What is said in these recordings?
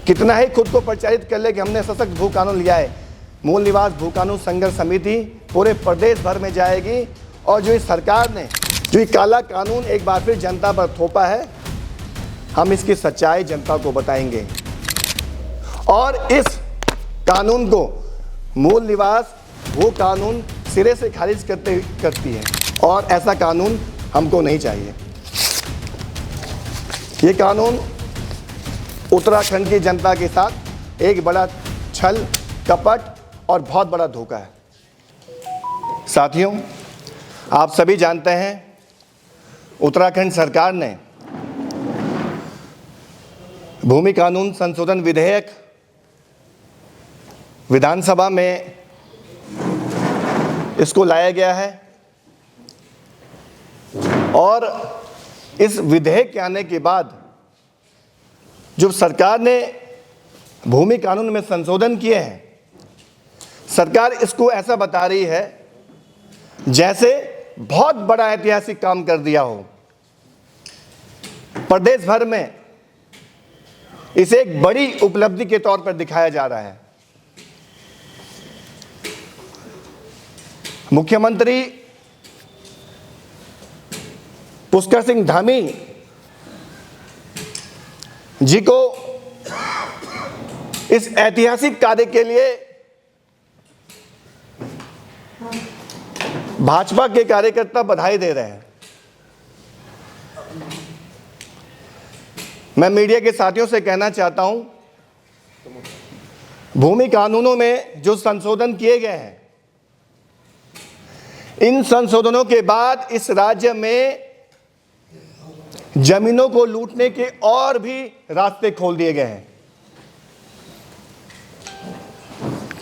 कितना ही खुद को प्रचारित कर ले कि हमने सशक्त भू कानून लिया है, मूल निवास भू कानून संघर्ष समिति पूरे प्रदेश भर में जाएगी और जो इस सरकार ने जो ये काला कानून एक बार फिर जनता पर थोपा है, हम इसकी सच्चाई जनता को बताएंगे और इस कानून को मूल निवास भू कानून सिरे से खारिज करती है और ऐसा कानून हमको नहीं चाहिए। ये कानून उत्तराखंड की जनता के साथ एक बड़ा छल कपट और बहुत बड़ा धोखा है। साथियों, आप सभी जानते हैं उत्तराखंड सरकार ने भूमि कानून संशोधन विधेयक विधानसभा में इसको लाया गया है और इस विधेयक के आने के बाद जो सरकार ने भूमि कानून में संशोधन किए हैं, सरकार इसको ऐसा बता रही है जैसे बहुत बड़ा ऐतिहासिक काम कर दिया हो। प्रदेश भर में इसे एक बड़ी उपलब्धि के तौर पर दिखाया जा रहा है। मुख्यमंत्री पुष्कर सिंह धामी जी को इस ऐतिहासिक कार्य के लिए भाजपा के कार्यकर्ता बधाई दे रहे हैं। मैं मीडिया के साथियों से कहना चाहता हूं, भूमि कानूनों में जो संशोधन किए गए हैं, इन संशोधनों के बाद इस राज्य में जमीनों को लूटने के और भी रास्ते खोल दिए गए हैं।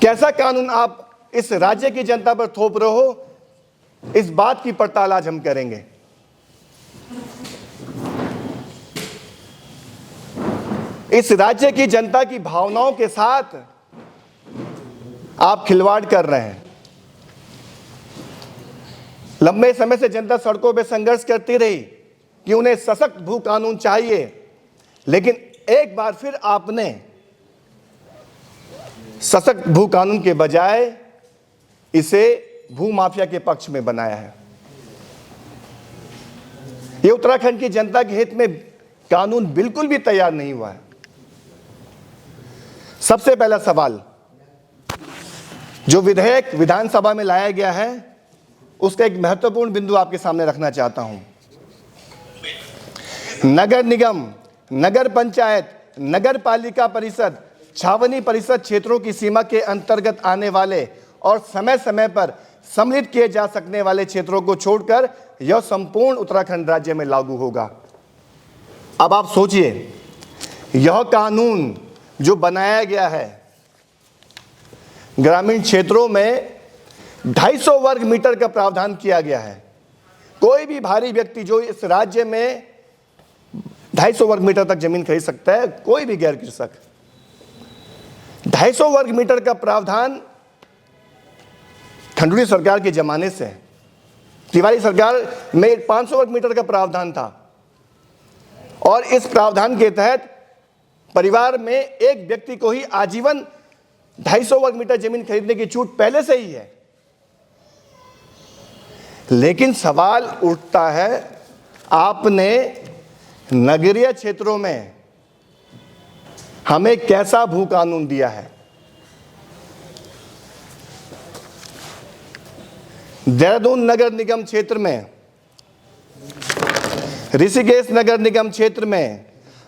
कैसा कानून आप इस राज्य की जनता पर थोप रहे हो, इस बात की पड़ताल आज हम करेंगे। इस राज्य की जनता की भावनाओं के साथ आप खिलवाड़ कर रहे हैं। लंबे समय से जनता सड़कों पर संघर्ष करती रही कि उन्हें सशक्त भू कानून चाहिए, लेकिन एक बार फिर आपने सशक्त भू कानून के बजाय इसे भू माफिया के पक्ष में बनाया है। यह उत्तराखंड की जनता के हित में कानून बिल्कुल भी तैयार नहीं हुआ है। सबसे पहला सवाल, जो विधेयक विधानसभा में लाया गया है, उसका एक महत्वपूर्ण बिंदु आपके सामने रखना चाहता हूं। नगर निगम, नगर पंचायत, नगर पालिका परिषद, छावनी परिषद क्षेत्रों की सीमा के अंतर्गत आने वाले और समय समय पर सम्मिलित किए जा सकने वाले क्षेत्रों को छोड़कर यह संपूर्ण उत्तराखंड राज्य में लागू होगा। अब आप सोचिए, यह कानून जो बनाया गया है, ग्रामीण क्षेत्रों में 250 वर्ग मीटर का प्रावधान किया गया है। कोई भी भारी व्यक्ति जो इस राज्य में 250 वर्ग मीटर तक जमीन खरीद सकता है, कोई भी गैर कृषक। 250 वर्ग मीटर का प्रावधान खंडूरी सरकार के जमाने से, तिवारी सरकार में 500 वर्ग मीटर का प्रावधान था और इस प्रावधान के तहत परिवार में एक व्यक्ति को ही आजीवन 250 वर्ग मीटर जमीन खरीदने की छूट पहले से ही है। लेकिन सवाल उठता है, आपने नगरीय क्षेत्रों में हमें कैसा भू कानून दिया है? देहरादून नगर निगम क्षेत्र में, ऋषिकेश नगर निगम क्षेत्र में,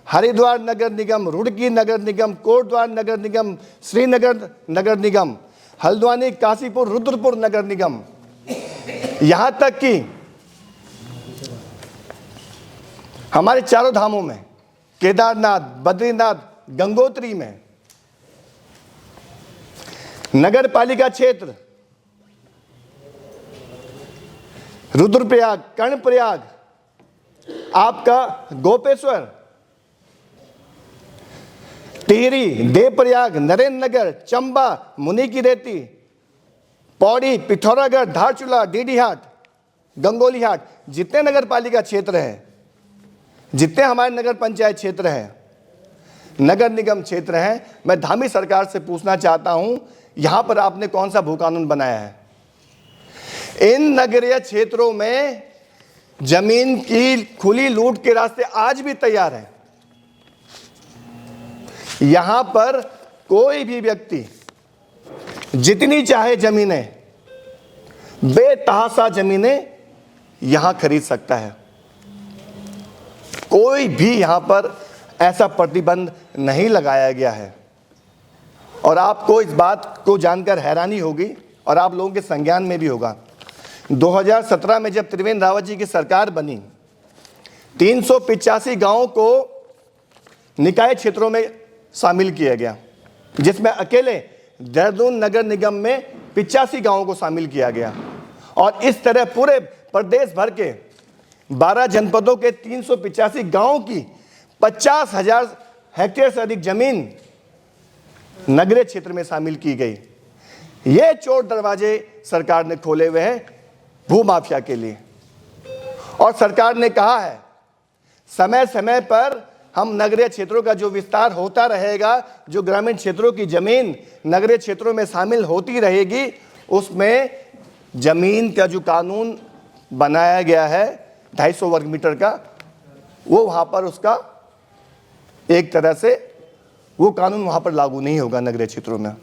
हरिद्वार नगर निगम, रुड़की नगर निगम, कोटद्वार नगर निगम, श्रीनगर नगर निगम, हल्द्वानी, काशीपुर, रुद्रपुर नगर निगम, यहां तक कि हमारे चारों धामों में, केदारनाथ, बद्रीनाथ, गंगोत्री में, नगर पालिका क्षेत्र, रुद्रप्रयाग, कर्णप्रयाग, आपका गोपेश्वर, टिहरी, देवप्रयाग, नरेंद्र नगर, चंबा, मुनि की रेती, पौड़ी, पिथौरागढ़, धारचूला, डीडीहाट, गंगोलीहाट, जितने नगर पालिका क्षेत्र है, जितने हमारे नगर पंचायत क्षेत्र है, नगर निगम क्षेत्र हैं। मैं धामी सरकार से पूछना चाहता हूं, यहां पर आपने कौन सा भू कानून बनाया है? इन नगरीय क्षेत्रों में जमीन की खुली लूट के रास्ते आज भी तैयार हैं। यहां पर कोई भी व्यक्ति जितनी चाहे जमीनें, बेतहाशा जमीनें यहां खरीद सकता है। कोई भी यहां पर ऐसा प्रतिबंध नहीं लगाया गया है। और आपको इस बात को जानकर हैरानी होगी और आप लोगों के संज्ञान में भी होगा, 2017 में जब त्रिवेंद्र रावत जी की सरकार बनी, 385 गांवों को निकाय क्षेत्रों में शामिल किया गया, जिसमें अकेले देहरादून नगर निगम में 85 गांवों को शामिल किया गया। और इस तरह पूरे प्रदेश भर के 12 जनपदों के 385 गांवों की 50,000 हेक्टेयर से अधिक जमीन नगरीय क्षेत्र में शामिल की गई। ये चोर दरवाजे सरकार ने खोले हुए हैं भू माफिया के लिए। और सरकार ने कहा है समय समय पर हम नगरीय क्षेत्रों का जो विस्तार होता रहेगा, जो ग्रामीण क्षेत्रों की जमीन नगरीय क्षेत्रों में शामिल होती रहेगी, उसमें जमीन का जो कानून बनाया गया है 250 वर्ग मीटर का, वो वहां पर उसका एक तरह से वो कानून वहां पर लागू नहीं होगा नगरीय क्षेत्रों में।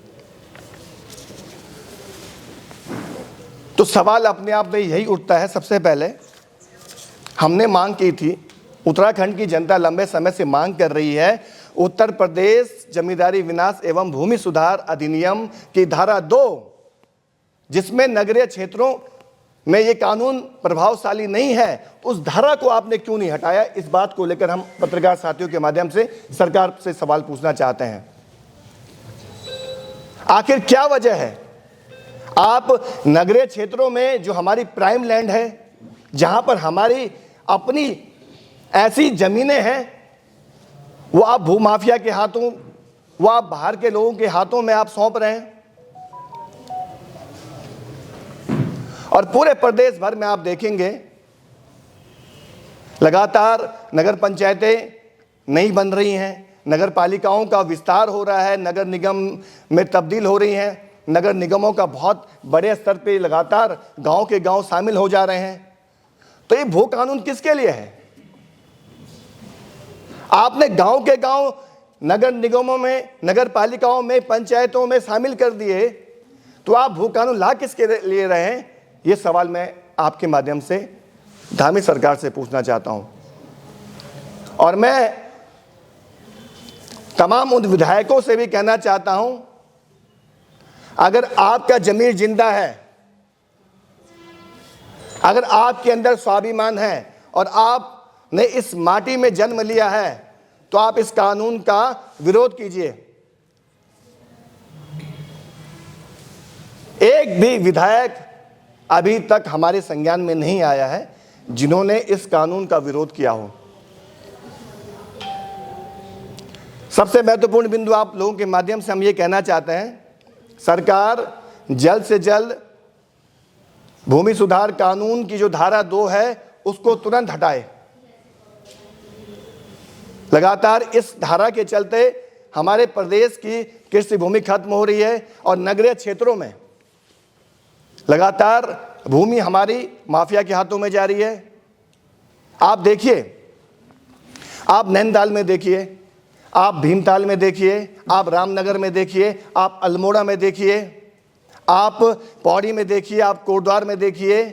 तो सवाल अपने आप में यही उठता है, सबसे पहले हमने मांग की थी, उत्तराखंड की जनता लंबे समय से मांग कर रही है, उत्तर प्रदेश जमींदारी विनाश एवं भूमि सुधार अधिनियम की धारा 2, जिसमें नगरीय क्षेत्रों में ये कानून प्रभावशाली नहीं है, उस धारा को आपने क्यों नहीं हटाया? इस बात को लेकर हम पत्रकार साथियों के माध्यम से सरकार से सवाल पूछना चाहते हैं। आखिर क्या वजह है? आप नगरीय क्षेत्रों में जो हमारी प्राइम लैंड है, जहां पर हमारी अपनी ऐसी जमीनें हैं, वो आप भूमाफिया के हाथों, वो आप बाहर के लोगों के हाथों में आप सौंप रहे हैं। और पूरे प्रदेश भर में आप देखेंगे लगातार नगर पंचायतें नहीं बन रही हैं, नगर पालिकाओं का विस्तार हो रहा है, नगर निगम में तब्दील हो रही हैं, नगर निगमों का बहुत बड़े स्तर पे लगातार गांव के गांव शामिल हो जा रहे हैं। तो ये भू कानून किसके लिए है? आपने गांव के गांव नगर निगमों में, नगर पालिकाओं में, पंचायतों में शामिल कर दिए, तो आप भू कानून ला किसके लिए रहे हैं? ये सवाल मैं आपके माध्यम से धामी सरकार से पूछना चाहता हूं। और मैं तमाम उन विधायकों से भी कहना चाहता हूं, अगर आपका जमीर जिंदा है, अगर आपके अंदर स्वाभिमान है और आपने इस माटी में जन्म लिया है, तो आप इस कानून का विरोध कीजिए। एक भी विधायक अभी तक हमारे संज्ञान में नहीं आया है जिन्होंने इस कानून का विरोध किया हो। सबसे महत्वपूर्ण बिंदु आप लोगों के माध्यम से हम ये कहना चाहते हैं, सरकार जल्द से जल्द भूमि सुधार कानून की जो धारा 2 है उसको तुरंत हटाए। लगातार इस धारा के चलते हमारे प्रदेश की कृषि भूमि खत्म हो रही है और नगरीय क्षेत्रों में लगातार भूमि हमारी माफिया के हाथों में जा रही है। आप देखिए, आप नैनीताल में देखिए, आप भीमताल में देखिए, आप रामनगर में देखिए, आप अल्मोड़ा में देखिए, आप पौड़ी में देखिए, आप कोटद्वार में देखिए,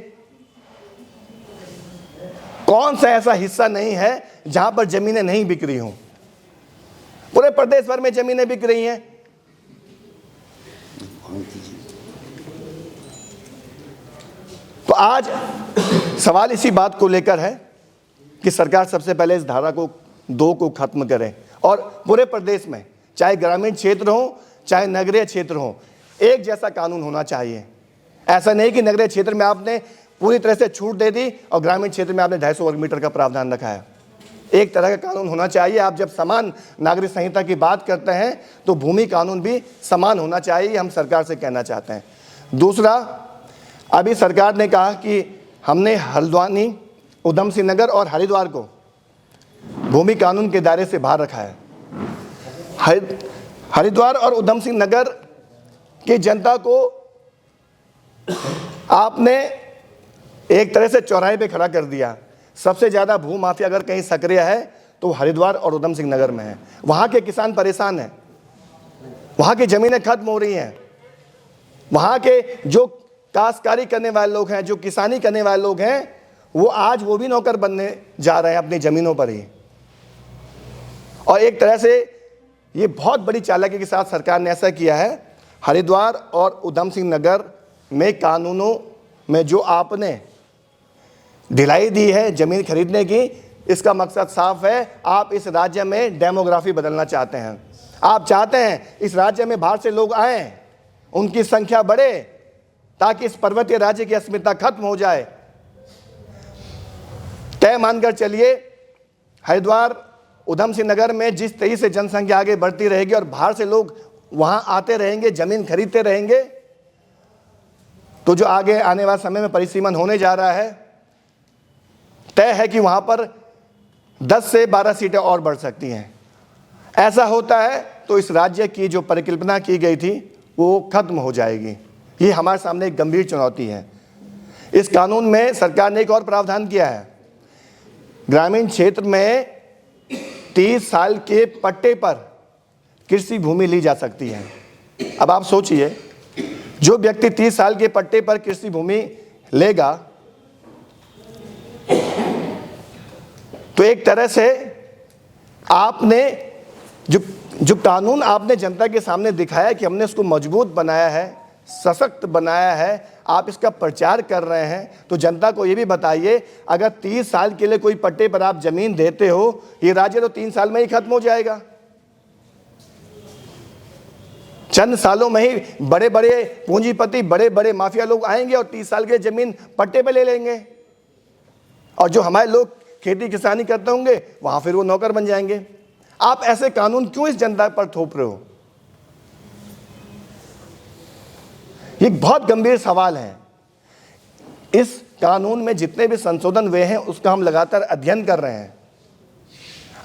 कौन सा ऐसा हिस्सा नहीं है जहां पर जमीनें नहीं बिक रही हों? पूरे प्रदेश भर में जमीनें बिक रही हैं। तो आज सवाल इसी बात को लेकर है कि सरकार सबसे पहले इस धारा को 2 को खत्म करे और पूरे प्रदेश में, चाहे ग्रामीण क्षेत्र हो चाहे नगरीय क्षेत्र हो, एक जैसा कानून होना चाहिए। ऐसा नहीं कि नगरीय क्षेत्र में आपने पूरी तरह से छूट दे दी और ग्रामीण क्षेत्र में आपने 250 वर्ग मीटर का प्रावधान रखा है। एक तरह का कानून होना चाहिए। आप जब समान नागरिक संहिता की बात करते हैं तो भूमि कानून भी समान होना चाहिए, हम सरकार से कहना चाहते हैं। दूसरा, अभी सरकार ने कहा कि हमने हल्द्वानी, उधम सिंह नगर और हरिद्वार को भूमि कानून के दायरे से बाहर रखा है। हरिद्वार और उधम सिंह नगर की जनता को आपने एक तरह से चौराहे पे खड़ा कर दिया। सबसे ज़्यादा भू माफिया अगर कहीं सक्रिय है तो हरिद्वार और उधम सिंह नगर में है। वहाँ के किसान परेशान हैं, वहाँ की ज़मीनें खत्म हो रही हैं, वहाँ के जो काश्तकारी करने वाले लोग हैं, जो किसानी करने वाले लोग हैं, वो आज वो भी नौकर बनने जा रहे हैं अपनी ज़मीनों पर ही। और एक तरह से ये बहुत बड़ी चालाकी के साथ सरकार ने ऐसा किया है। हरिद्वार और उधम सिंह नगर में कानूनों में जो आपने ढिलाई दी है ज़मीन खरीदने की, इसका मकसद साफ है, आप इस राज्य में डेमोग्राफी बदलना चाहते हैं। आप चाहते हैं इस राज्य में बाहर से लोग आएँ, उनकी संख्या बढ़े, ताकि इस पर्वतीय राज्य की अस्मिता खत्म हो जाए। तय मानकर चलिए, हरिद्वार उधम सिंह नगर में जिस तेजी से जनसंख्या आगे बढ़ती रहेगी और बाहर से लोग वहां आते रहेंगे, जमीन खरीदते रहेंगे, तो जो आगे आने वाले समय में परिसीमन होने जा रहा है, तय है कि वहां पर 10 से 12 सीटें और बढ़ सकती हैं। ऐसा होता है तो इस राज्य की जो परिकल्पना की गई थी वो खत्म हो जाएगी। ये हमारे सामने एक गंभीर चुनौती है। इस कानून में सरकार ने एक और प्रावधान किया है, ग्रामीण क्षेत्र में 30 साल के पट्टे पर कृषि भूमि ली जा सकती है। अब आप सोचिए, जो व्यक्ति 30 साल के पट्टे पर कृषि भूमि लेगा, तो एक तरह से आपने जो कानून आपने जनता के सामने दिखाया कि हमने उसको मजबूत बनाया है, सशक्त बनाया है, आप इसका प्रचार कर रहे हैं, तो जनता को ये भी बताइए, अगर 30 साल के लिए कोई पट्टे पर आप जमीन देते हो, ये राज्य तो 3 साल में ही खत्म हो जाएगा। चंद सालों में ही बड़े बड़े पूंजीपति, बड़े बड़े माफिया लोग आएंगे और 30 साल के जमीन पट्टे पे ले लेंगे, और जो हमारे लोग खेती किसानी करते होंगे वहां फिर वो नौकर बन जाएंगे। आप ऐसे कानून क्यों इस जनता पर थोप रहे हो? ये बहुत गंभीर सवाल है। इस कानून में जितने भी संशोधन हुए हैं उसका हम लगातार अध्ययन कर रहे हैं।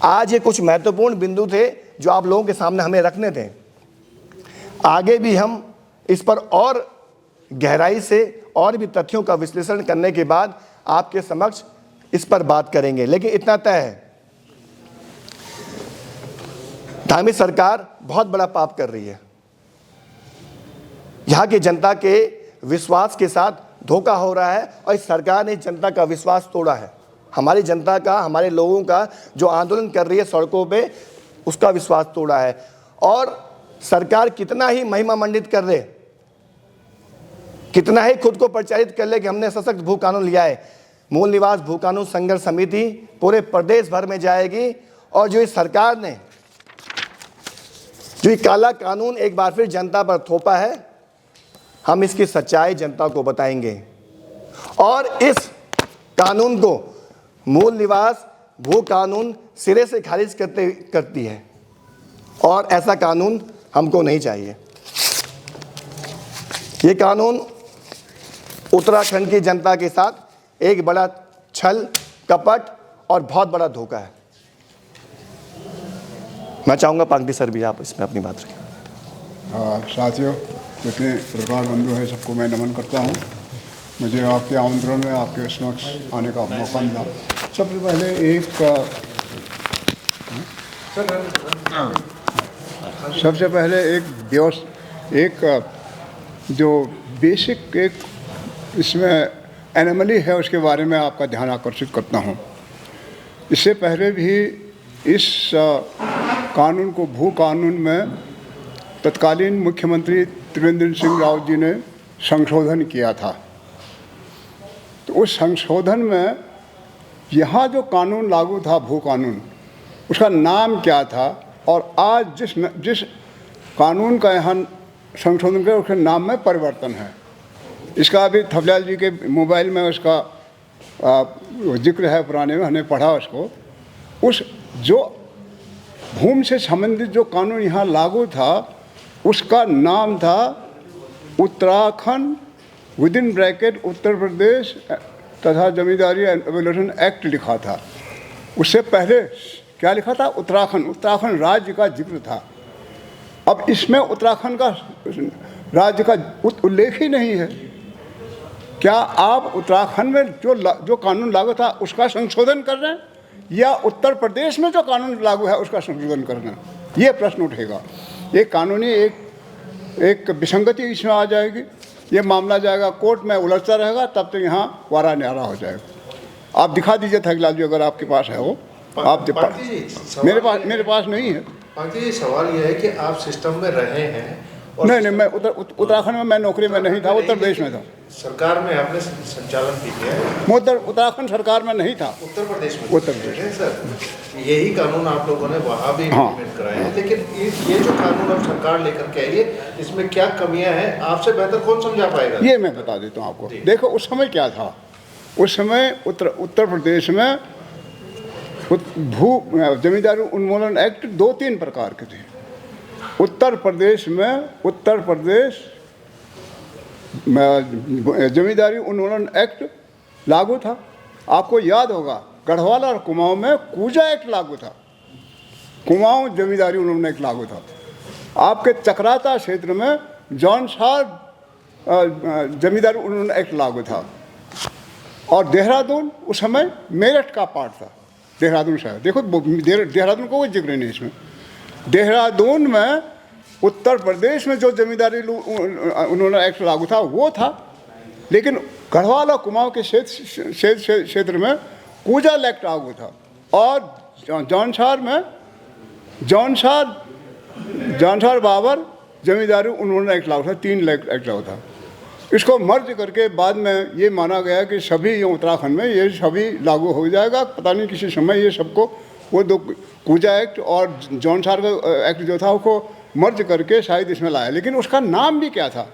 आज ये कुछ महत्वपूर्ण बिंदु थे जो आप लोगों के सामने हमें रखने थे। आगे भी हम इस पर और गहराई से और भी तथ्यों का विश्लेषण करने के बाद आपके समक्ष इस पर बात करेंगे। लेकिन इतना तय है, धामी सरकार बहुत बड़ा पाप कर रही है। यहाँ की जनता के विश्वास के साथ धोखा हो रहा है और इस सरकार ने जनता का विश्वास तोड़ा है। हमारी जनता का, हमारे लोगों का जो आंदोलन कर रही है सड़कों पे, उसका विश्वास तोड़ा है। और सरकार कितना ही महिमा मंडित कर ले, कितना ही खुद को प्रचारित कर ले कि हमने सशक्त भू कानून लिया है, मूल निवास भू कानून संघर्ष समिति पूरे प्रदेश भर में जाएगी। और जो इस सरकार ने जो काला कानून एक बार फिर जनता पर थोपा है, हम इसकी सच्चाई जनता को बताएंगे और इस कानून को मूल निवास भू कानून सिरे से खारिज करती है, और ऐसा कानून हमको नहीं चाहिए। ये कानून उत्तराखंड की जनता के साथ एक बड़ा छल कपट और बहुत बड़ा धोखा है। मैं चाहूँगा पांगटी सर भी आप इसमें अपनी बात रखें। साथियों, जितने पत्रकार बंधु हैं सबको मैं नमन करता हूँ। मुझे आपके आमंत्रण में आपके समक्ष आने का मौका मिला। सबसे पहले एक जो बेसिक एक इसमें एनोमली है उसके बारे में आपका ध्यान आकर्षित करता हूँ। इससे पहले भी इस कानून को, भू कानून में तत्कालीन मुख्यमंत्री त्रिवेंद्र सिंह रावत जी ने संशोधन किया था। तो उस संशोधन में यहाँ जो कानून लागू था, भू कानून, उसका नाम क्या था, और आज जिस कानून का यहाँ संशोधन किया उसके नाम में परिवर्तन है। इसका अभी थपलियाल जी के मोबाइल में उसका जिक्र है, पुराने में हमने पढ़ा उसको। उस जो भूमि से संबंधित जो कानून यहाँ लागू था उसका नाम था उत्तराखंड विदिन ब्रैकेट उत्तर प्रदेश तथा जमींदारी एबोलिशन एक्ट लिखा था। उससे पहले क्या लिखा था? उत्तराखंड। उत्तराखंड राज्य का जिक्र था। अब इसमें उत्तराखंड का राज्य का उल्लेख ही नहीं है। क्या आप उत्तराखंड में जो कानून लागू था उसका संशोधन कर रहे हैं, या उत्तर प्रदेश में जो कानून लागू है उसका संशोधन कर रहे हैं? ये प्रश्न उठेगा। ये कानूनी एक विसंगति इसमें आ जाएगी। ये मामला जाएगा कोर्ट में, उलझता रहेगा, तब तक यहाँ वारा न्यारा हो जाएगा। आप दिखा दीजिए थकलाल जी, अगर आपके पास है वो। आप मेरे पास नहीं है। पांति जी, सवाल यह है कि आप सिस्टम में रहे हैं। नहीं, मैं उत्तराखंड में मैं नौकरी में नहीं था, उत्तर प्रदेश में था। सरकार में आपने संचालन किया है? मैं उत्तराखंड सरकार में नहीं था, उत्तर प्रदेश में। उत्तर प्रदेश। सर, यही कानून आप लोगों ने वहाँ भी इम्प्लीमेंट कराए हैं, लेकिन ये जो कानून अब सरकार लेकर के आई है, इसमें क्या कमियां हैं, आपसे बेहतर कौन समझा पाएगा? ये मैं बता देता हूँ आपको। देखो, उस समय क्या था, उस समय उत्तर प्रदेश में जमींदारी उन्मूलन एक्ट 2-3 प्रकार के थे। उत्तर प्रदेश जमींदारी उन्मूलन एक्ट लागू था। आपको याद होगा, गढ़वाल और कुमाऊं में कूजा एक्ट लागू था। कुमाऊं जमींदारी उन्मूलन एक्ट लागू था। आपके चक्राता क्षेत्र में जौनसार जमींदारी उन्मूलन एक्ट लागू था। और देहरादून उस समय मेरठ का पार्ट था, देहरादून शहर। देखो, देहरादून को कोई जिक्र नहीं इसमें। देहरादून में उत्तर प्रदेश में जो जमींदारी उन्होंने एक्ट लागू था वो था, लेकिन गढ़वाल और कुमाऊं के क्षेत्र में कूजा एक्ट लागू था। और जौनसार बाबर जमींदारी उन्होंने एक्ट लागू था। 3 एक्ट लागू था। इसको मर्ज करके बाद में ये माना गया कि सभी उत्तराखंड में ये सभी लागू हो जाएगा। पता नहीं किसी समय ये सबको वो 2 कूजा एक्ट और जौनसार का एक्ट जो था उसको मर्ज करके शायद इसमें लाया, लेकिन उसका नाम भी क्या था?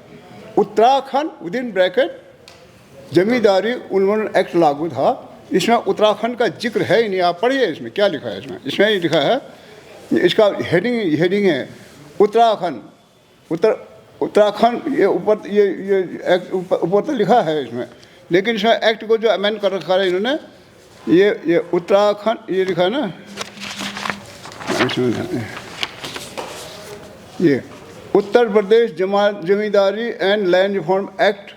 उत्तराखंड विदिन ब्रैकेट जमींदारी उन्मूलन एक्ट लागू था। इसमें उत्तराखंड का जिक्र है ही नहीं। आप पढ़िए इसमें क्या लिखा है। इसमें ही लिखा है, इसका हेडिंग है उत्तराखंड। उत्तराखंड ये ऊपर ये एक्ट ऊपर तो लिखा है इसमें, लेकिन इसमें एक्ट को जो अमेंड कर रखा है इन्होंने, ये उत्तराखंड ये लिखा है ना, ये Uttar Pradesh Zamindari and land reform act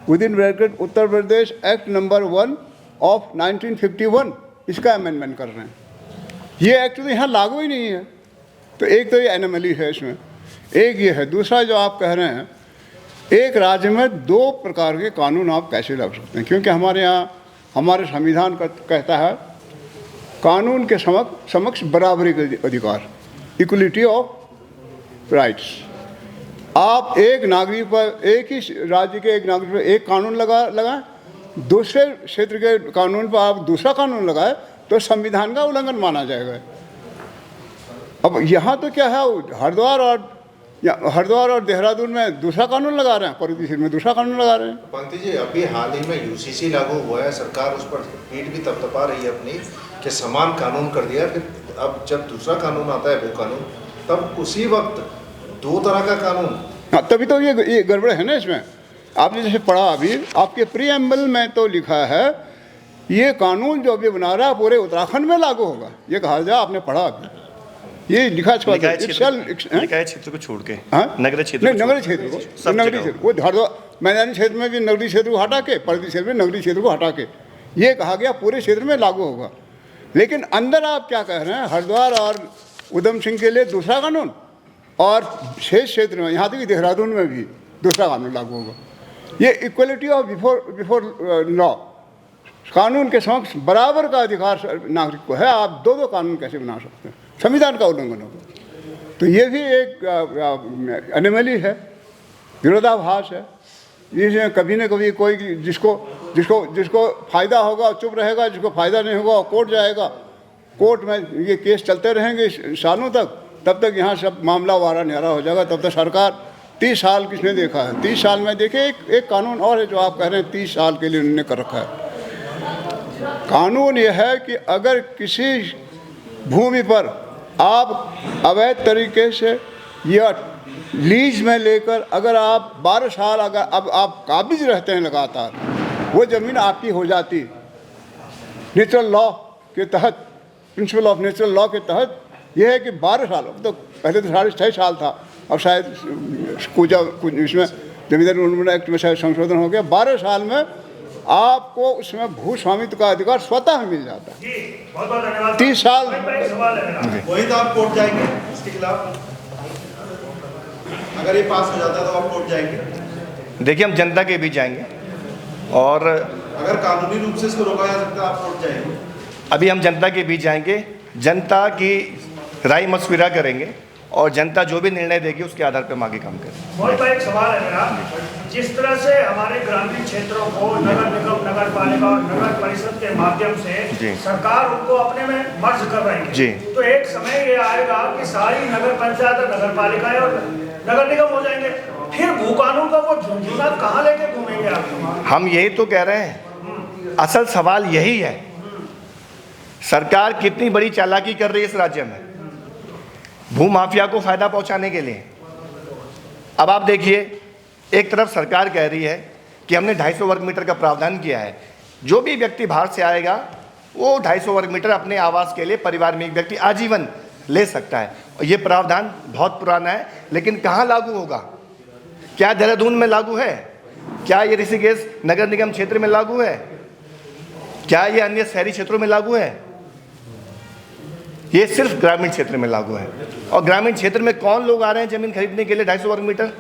within bracket Uttar Pradesh act number 1 of 1951, इसका अमेंडमेंट कर रहे हैं। ये एक्ट तो यहाँ लागू ही नहीं है। तो एक तो ये एनोमली है इसमें, एक ये है। दूसरा जो आप कह रहे हैं, एक राज्य में 2 प्रकार के कानून आप कैसे ला सकते हैं? क्योंकि हमारे यहाँ हमारे संविधान का कहता है कानून के समक्ष बराबरी के अधिकार, इक्वलिटी ऑफ राइट्स। आप एक नागरिक पर, एक ही राज्य के एक नागरिक पर एक कानून लगाएं, दूसरे क्षेत्र के कानून पर आप दूसरा कानून लगाए तो संविधान का उल्लंघन माना जाएगा। अब यहाँ तो क्या है, हरिद्वार और देहरादून में दूसरा कानून लगा रहे हैं, पर्वतीय क्षेत्र में दूसरा कानून लगा रहे हैं। पंथी जी, अभी हाल ही में यूसीसी लागू हुआ है, सरकार उस पर पीठ भी तपतपा रही है अपनी कि समान कानून कर दिया। फिर अब जब दूसरा कानून आता है, वो कानून, तब उसी वक्त 2 तरह का कानून। हाँ, तभी तो ये गड़बड़ है ना इसमें। आपने जैसे पढ़ा अभी, आपके प्रीएम्बल में तो लिखा है ये कानून जो अभी बना रहा है पूरे उत्तराखंड में लागू होगा। ये कहा जाए, आपने पढ़ा अभी, ये लिखा क्षेत्र को छोड़ के, नगरीय क्षेत्र वो मैदानी क्षेत्र में भी नगरीय क्षेत्र को हटा के, पर्वतीय क्षेत्र में नगरीय क्षेत्र को हटा के ये कहा गया पूरे क्षेत्र में लागू होगा। लेकिन अंदर आप क्या कह रहे हैं, हरिद्वार और उधम सिंह के लिए दूसरा कानून, और शेष क्षेत्र में यहाँ तक कि देहरादून में भी दूसरा कानून लागू होगा। ये इक्वलिटी ऑफ बिफोर लॉ, कानून के समक्ष बराबर का अधिकार नागरिक को है। आप 2 कानून कैसे बना सकते हैं? संविधान का उल्लंघन होगा। तो ये भी एक एनोमली है, विरोधाभास है। इसमें कभी न कभी कोई जिसको फ़ायदा होगा चुप रहेगा, जिसको फ़ायदा नहीं होगा कोर्ट जाएगा। कोर्ट में ये केस चलते रहेंगे सालों तक, तब तक यहाँ सब मामला वारा न्यारा हो जाएगा। तब तक सरकार 30 साल किसने देखा है? 30 साल में देखे एक कानून और है जो आप कह रहे हैं 30 साल के लिए उन्होंने कर रखा है। कानून यह है कि अगर किसी भूमि पर आप अवैध तरीके से या लीज में लेकर अगर आप 12 साल अगर अब आप काबिज रहते हैं लगातार, वो ज़मीन आपकी हो जाती। नेचुरल लॉ के तहत, प्रिंसिपल ऑफ नेचुरल लॉ के तहत यह है कि 12 साल, अब तो पहले तो 6.5 साल था, और शायद कुछ इसमें जमींदारी उन्मूलन एक्ट में शायद संशोधन हो गया, 12 साल में आपको उसमें भू स्वामित्व का अधिकार स्वतः मिल जाता है। 30 साल वही तो आप कोर्ट जाएंगे इसके खिलाफ, अगर ये पास हो जाता तो आप कोर्ट जाएंगे? देखिए, हम जनता के बीच जाएंगे और अगर कानूनी रूप से इसको रोका जा सकता है, आप कोर्ट जाएंगे? अभी हम जनता के बीच जाएंगे, जनता की राय मशविरा करेंगे और जनता जो भी निर्णय देगी उसके आधार पर हम आगे काम करेंगे। मोहित भाई, एक सवाल है मेरा, जिस तरह से हमारे ग्रामीण क्षेत्रों को नगर निगम, नगर पालिका और नगर परिषद के माध्यम से सरकार उनको अपने में मर्ज कर रही है जी, तो एक समय ये आएगा कि सारी नगर पंचायत और नगर पालिकाएं और नगर निगम हो जाएंगे, फिर भू कानून का वो झुंझुना कहाँ लेके घूमेंगे आप? हम यही तो कह रहे हैं, असल सवाल यही है, सरकार कितनी बड़ी चालाकी कर रही है इस राज्य में भू माफिया को फायदा पहुंचाने के लिए। अब आप देखिए, एक तरफ सरकार कह रही है कि हमने 250 वर्ग मीटर का प्रावधान किया है, जो भी व्यक्ति बाहर से आएगा वो 250 वर्ग मीटर अपने आवास के लिए परिवार में एक व्यक्ति आजीवन ले सकता है। और ये प्रावधान बहुत पुराना है, लेकिन कहाँ लागू होगा? क्या देहरादून में लागू है? क्या ये ऋषिकेश नगर निगम क्षेत्र में लागू है? क्या ये अन्य शहरी क्षेत्रों में लागू है? ये सिर्फ ग्रामीण क्षेत्र में लागू है। और ग्रामीण क्षेत्र में कौन लोग आ रहे हैं जमीन खरीदने के लिए 250 वर्ग मीटर?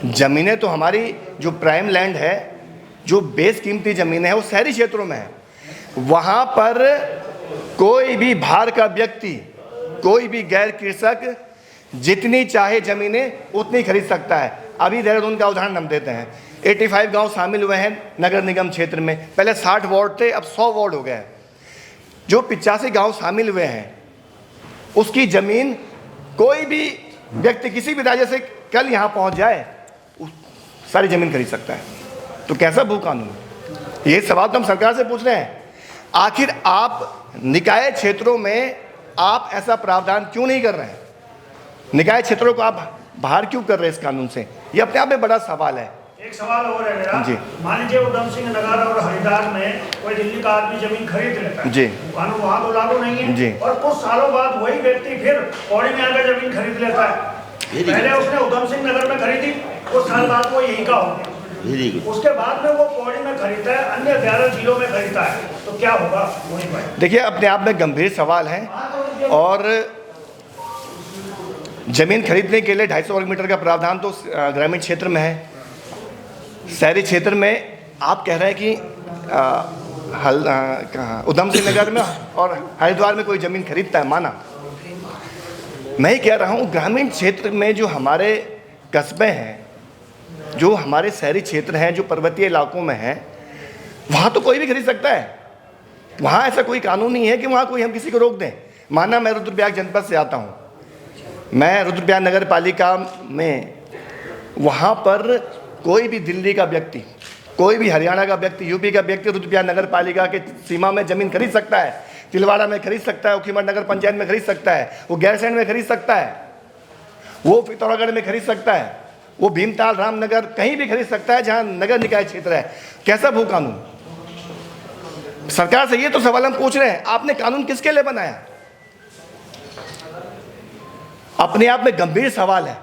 जमीनें तो हमारी जो प्राइम लैंड है, जो बेस कीमती जमीनें हैं, वो शहरी क्षेत्रों में है। वहाँ पर कोई भी बाहर का व्यक्ति, कोई भी गैर कृषक जितनी चाहे जमीनें उतनी खरीद सकता है। अभी देहरादून का उदाहरण हम देते हैं, 85 गांव शामिल हुए हैं नगर निगम क्षेत्र में। पहले 60 वार्ड थे, अब 100 वार्ड हो गए हैं। जो 85 गांव शामिल हुए हैं, उसकी ज़मीन कोई भी व्यक्ति किसी भी राज्य से कल यहाँ पहुँच जाए, सारी ज़मीन खरीद सकता है। तो कैसा भू कानून? ये सवाल तो हम सरकार से पूछ रहे हैं। आखिर आप निकाय क्षेत्रों में आप ऐसा प्रावधान क्यों नहीं कर रहे हैं? निकाय क्षेत्रों को आप बाहर क्यों कर रहे हैं इस कानून से? ये अपने आप में बड़ा सवाल है। एक सवाल और है मेरा जी, मान लीजिए उधम सिंह नगर और हरिद्वार में कोई दिल्ली का आदमी जमीन खरीद लेता है जी, कानून वहाँ तो लागू नहीं है जी, और कुछ सालों बाद वही व्यक्ति फिर पौड़ी में आकर जमीन खरीद लेता है। पहले उसने उधम सिंह नगर में खरीदी, कुछ साल बाद वो यहीं का हो गया, उसके बाद में वो पौड़ी में खरीदता है, अन्य 11 जिलों में खरीदता है, तो क्या होगा मोहित भाई? देखिए, अपने आप में गंभीर सवाल है। और जमीन खरीदने के लिए 250 वर्ग मीटर का प्रावधान तो ग्रामीण क्षेत्र में है। शहरी क्षेत्र में आप कह रहे हैं कि उधम सिंह नगर में और हरिद्वार में कोई ज़मीन खरीदता है, माना। मैं ही कह रहा हूँ, ग्रामीण क्षेत्र में जो हमारे कस्बे हैं, जो हमारे शहरी क्षेत्र हैं, जो पर्वतीय इलाकों में हैं, वहाँ तो कोई भी खरीद सकता है। वहाँ ऐसा कोई कानून नहीं है कि वहाँ कोई हम किसी को रोक दें। माना मैं रुद्रप्रयाग जनपद से आता हूँ, मैं रुद्रप्रयाग नगर पालिका में, वहाँ पर कोई भी दिल्ली का व्यक्ति, कोई भी हरियाणा का व्यक्ति, यूपी का व्यक्ति रुद्रप्रयाग नगर पालिका के सीमा में ज़मीन खरीद सकता है। तिलवाड़ा में खरीद सकता है, उखीमठ नगर पंचायत में खरीद सकता है, वो गैरसैंण में खरीद सकता है, वो पिथौरागढ़ में खरीद सकता है, वो भीमताल रामनगर कहीं भी खरीद सकता है जहाँ नगर निकाय क्षेत्र है। कैसा भू कानून? सरकार से ये तो सवाल हम पूछ रहे हैं, आपने कानून किसके लिए बनाया? अपने आप में गंभीर सवाल है।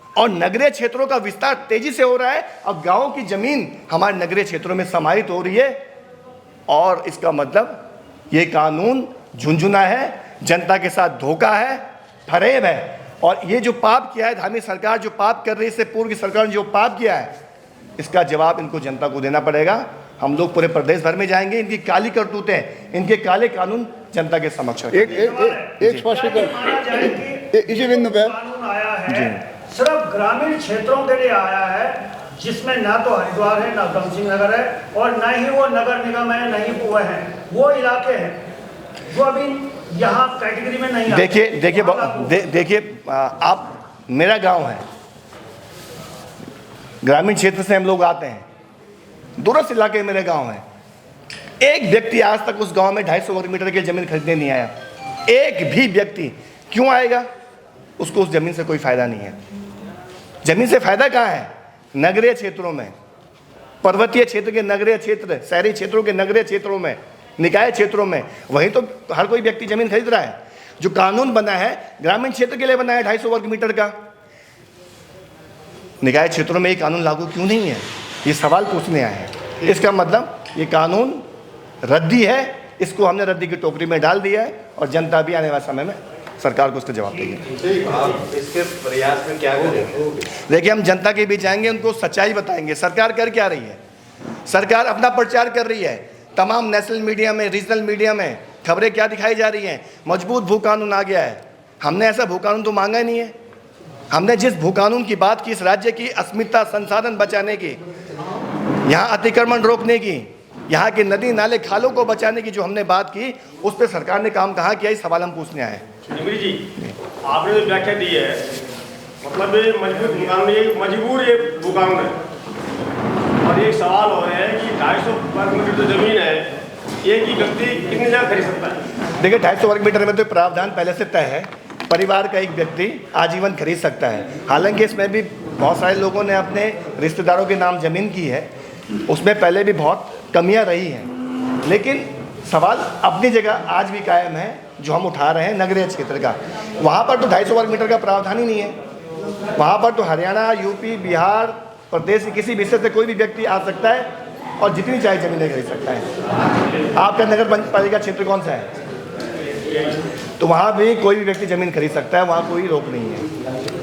और नगरीय क्षेत्रों का विस्तार तेजी से हो रहा है, और गांवों की जमीन हमारे नगरीय क्षेत्रों में समाहित हो रही है। और इसका मतलब ये कानून झुंझुना है, जनता के साथ धोखा है, फरेब है। और ये जो पाप किया है, धामी सरकार जो पाप कर रही है, इससे पूर्व की सरकार ने जो पाप किया है, इसका जवाब इनको जनता को देना पड़ेगा। हम लोग पूरे प्रदेश भर में जाएंगे, इनकी काली करतूतें, इनके काले कानून जनता के समक्ष एक स्पष्टीकरण इसी बिंदु पे कानून आया है, सिर्फ ग्रामीण क्षेत्रों के लिए आया है, जिसमें ना तो हरिद्वार है, ना उधम सिंह नगर है, और ना ही वो नगर निगम है, ना ही वो है, वो इलाके हैं जो अभी यहाँ कैटेगरी में नहीं। देखिए, आप, मेरा गांव है, ग्रामीण क्षेत्र से हम लोग आते हैं, दूरस्थ इलाके मेरे गांव है। एक व्यक्ति आज तक उस गांव में 250 वर्ग मीटर की जमीन खरीदने नहीं आया, एक भी व्यक्ति। क्यों आएगा? उसको उस जमीन से कोई फायदा नहीं है। जमीन से फायदा कहाँ है? नगरीय क्षेत्रों में, पर्वतीय क्षेत्र के नगरीय क्षेत्र, शहरी क्षेत्रों के नगरीय क्षेत्रों में, निकाय क्षेत्रों में, वहीं तो हर कोई व्यक्ति जमीन खरीद रहा है। जो कानून बना है ग्रामीण क्षेत्र के लिए बना है 250 वर्ग मीटर का। निकाय क्षेत्रों में ये कानून लागू क्यों नहीं है, ये सवाल पूछने आए हैं। इसका मतलब ये कानून रद्दी है, इसको हमने रद्दी की टोकरी में डाल दिया है और जनता भी आने वाले समय में सरकार को उसका जवाब देगी। आप इसके प्रयास में क्या करेंगे? देखिए, हम जनता के बीच आएंगे, उनको सच्चाई बताएंगे सरकार कर क्या रही है। सरकार अपना प्रचार कर रही है, तमाम नेशनल मीडिया में, रीजनल मीडिया में खबरें क्या दिखाई जा रही हैं, मजबूत भू कानून आ गया है। हमने ऐसा भू कानून तो मांगा ही नहीं है। हमने जिस भू कानून की बात की, इस राज्य की अस्मिता संसाधन बचाने की, यहाँ अतिक्रमण रोकने की, यहाँ के नदी नाले खालों को बचाने की जो हमने बात की, उस पर सरकार ने काम कहाँ किया, इस सवाल हम पूछने आए हैं। निगरी जी, आपने जो व्याख्या दी है, मतलब ये मजबूत भू कानून, ये मजबूर ये भू कानून है। और एक सवाल हो रहा है कि 250 वर्ग मीटर जो जमीन है, एक ही व्यक्ति कितनी जगह खरीद सकता है? देखिए, 250 वर्ग मीटर में तो प्रावधान पहले से तय है, परिवार का एक व्यक्ति आजीवन खरीद सकता है। हालांकि इसमें भी बहुत सारे लोगों ने अपने रिश्तेदारों के नाम जमीन की है, उसमें पहले भी बहुत कमियां रही हैं, लेकिन सवाल अपनी जगह आज भी कायम है जो हम उठा रहे हैं नगरीय क्षेत्र का। वहाँ पर तो 250 वर्ग मीटर का प्रावधान ही नहीं है। वहाँ पर तो हरियाणा, यूपी, बिहार, प्रदेश के किसी भी हिस्से से कोई भी व्यक्ति आ सकता है और जितनी चाहे जमीनें खरीद सकता है। आपका नगर पालिका क्षेत्र कौन सा है? तो वहाँ भी कोई भी व्यक्ति जमीन खरीद सकता है, वहाँ कोई रोक नहीं है।